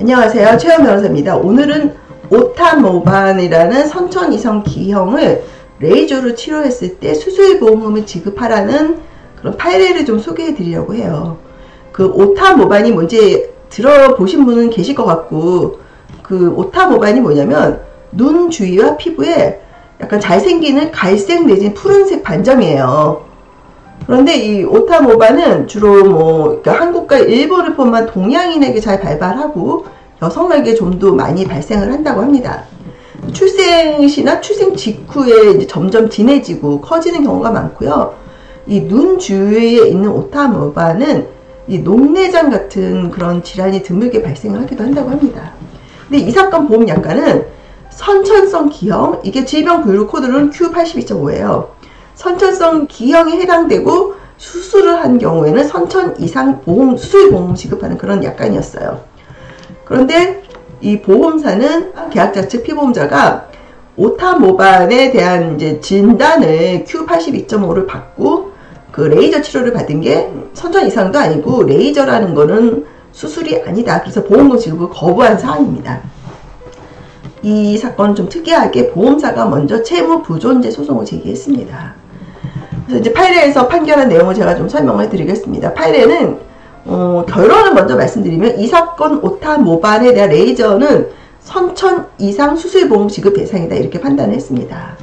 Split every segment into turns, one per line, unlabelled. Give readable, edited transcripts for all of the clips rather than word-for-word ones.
안녕하세요. 최현 변호사입니다. 오늘은 오타모반이라는 선천 이상 기형을 레이저로 치료했을 때 수술보험금을 지급하라는 그런 판례를 좀 소개해 드리려고 해요. 그 오타모반이 뭔지 들어보신 분은 계실 것 같고, 그 오타모반이 뭐냐면 눈 주위와 피부에 약간 잘생기는 갈색 내지는 푸른색 반점이에요. 그런데 이 오타모반은 주로 그러니까 한국과 일본을 포함한 동양인에게 잘 발발하고 여성에게 좀 더 많이 발생을 한다고 합니다. 출생 시나 출생 직후에 이제 점점 진해지고 커지는 경우가 많고요. 이 눈 주위에 있는 오타모반은 이 녹내장 같은 그런 질환이 드물게 발생을 하기도 한다고 합니다. 근데 이 사건 보험약관은 선천성 기형, 이게 질병 부류 코드는 Q82.5예요. 선천성 기형에 해당되고 수술을 한 경우에는 선천 이상 보험, 수술보험 지급하는 그런 약관이었어요. 그런데 이 보험사는 계약자 측 피보험자가 오타모반에 대한 이제 진단을 Q82.5를 받고 그 레이저 치료를 받은 게 선천 이상도 아니고 레이저라는 거는 수술이 아니다. 그래서 보험금 지급을 거부한 사안입니다. 이 사건은 좀 특이하게 보험사가 먼저 채무 부존재 소송을 제기했습니다. 그래서 이제 판례에서 판결한 내용을 제가 좀 설명을 드리겠습니다. 판례는 결론을 먼저 말씀드리면 이 사건 오타모반에 대한 레이저는 선천 이상 수술보험 지급 대상이다 이렇게 판단을 했습니다.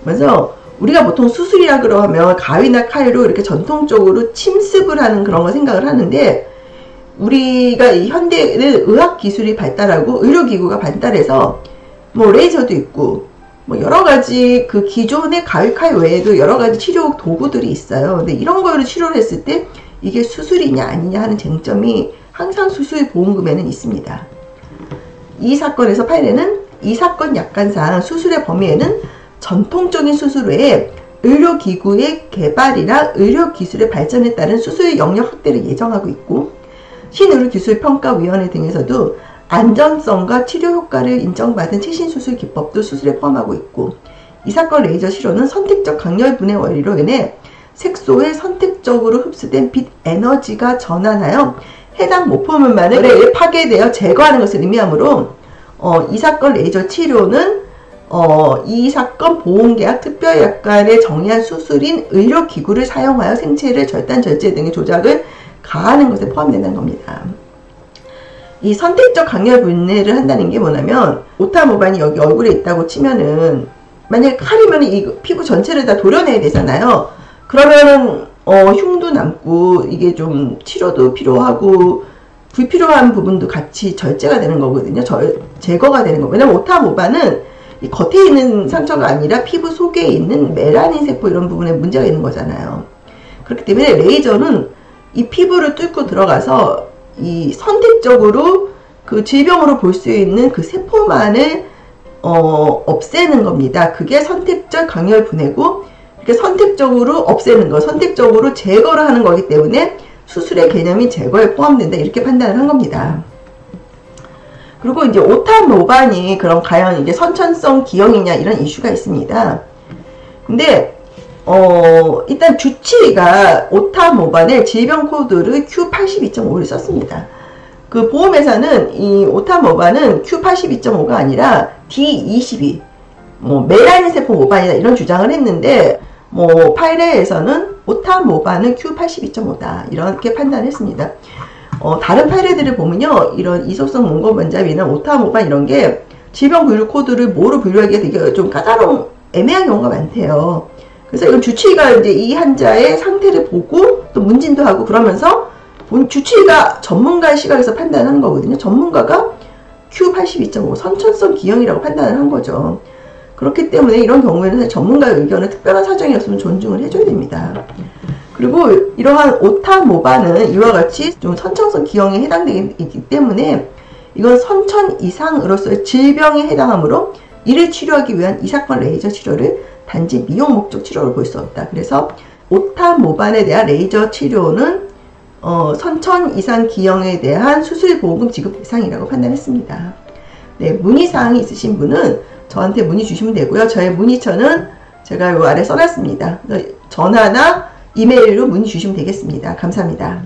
그래서 우리가 보통 수술이라 그러면 가위나 칼로 이렇게 전통적으로 침습을 하는 그런 거 생각을 하는데, 우리가 이 현대는 의학 기술이 발달하고 의료기구가 발달해서 레이저도 있고 여러가지 그 기존의 가위 칼 외에도 여러가지 치료 도구들이 있어요. 근데 이런 거를 치료를 했을 때 이게 수술이냐 아니냐 하는 쟁점이 항상 수술보험금에는 있습니다. 이 사건에서 판례는 이 사건 약관상 수술의 범위에는 전통적인 수술 외에 의료기구의 개발이나 의료기술의 발전에 따른 수술 영역 확대를 예정하고 있고, 신의료기술평가위원회 등에서도 안전성과 치료 효과를 인정받은 최신수술 기법도 수술에 포함하고 있고, 이 사건 레이저 치료는 선택적 강렬 분해 원리로 인해 색소에 선택적으로 흡수된 빛 에너지가 전환하여 해당 모포물만을 파괴되어 제거하는 것을 의미하므로 이 사건 레이저 치료는 이 사건 보험계약 특별약관에 정의한 수술인 의료기구를 사용하여 생체를 절단, 절제 등의 조작을 가하는 것에 포함된다는 겁니다. 이 선택적 강렬 분해를 한다는 게 뭐냐면, 오타모반이 여기 얼굴에 있다고 치면은 만약에 칼이면 이 피부 전체를 다 도려내야 되잖아요. 그러면은 흉도 남고 이게 좀 치료도 필요하고 불필요한 부분도 같이 절제가 되는 거거든요. 제거가 되는 거. 왜냐면 오타모반은 이 겉에 있는 상처가 아니라 피부 속에 있는 멜라닌 세포 이런 부분에 문제가 있는 거잖아요. 그렇기 때문에 레이저는 이 피부를 뚫고 들어가서 이 선택적으로 그 질병으로 볼 수 있는 그 세포만을 없애는 겁니다. 그게 선택적 강렬 분해고, 이렇게 선택적으로 없애는 거, 선택적으로 제거를 하는 거기 때문에 수술의 개념이 제거에 포함된다 이렇게 판단을 한 겁니다. 그리고 이제 오타모반이 그럼 과연 이게 선천성 기형이냐 이런 이슈가 있습니다. 근데 일단 주치의가 오타모반의 질병 코드를 Q82.5를 썼습니다. 그 보험회사는 이 오타모반은 Q82.5가 아니라 D22 멜라닌 세포 모반이다 이런 주장을 했는데, 판례에서는 오타모반은 Q82.5다 이렇게 판단했습니다. 다른 판례들을 보면요, 이런 이소성 몽고반잡이나 오타모반 이런 게 질병 분류 코드를 뭐로 분류하기가 되게 좀 까다로운 애매한 경우가 많대요. 그래서 이건 주치의가 이제 이 환자의 상태를 보고 또 문진도 하고 그러면서 주치의가 전문가의 시각에서 판단하는 거거든요. 전문가가 Q82.5 선천성 기형이라고 판단을 한 거죠. 그렇기 때문에 이런 경우에는 전문가의 의견은 특별한 사정이 없으면 존중을 해줘야 됩니다. 그리고 이러한 오타모반은 이와 같이 좀 선천성 기형에 해당되기 때문에 이건 선천 이상으로서의 질병에 해당하므로 이를 치료하기 위한 이 사건 레이저 치료를 단지 미용 목적 치료로 볼 수 없다. 그래서 오타모반에 대한 레이저 치료는 선천 이상 기형에 대한 수술보험금 지급 대상이라고 판단했습니다. 네, 문의사항이 있으신 분은 저한테 문의 주시면 되고요. 저의 문의처는 제가 요 아래 써놨습니다. 전화나 이메일로 문의 주시면 되겠습니다. 감사합니다.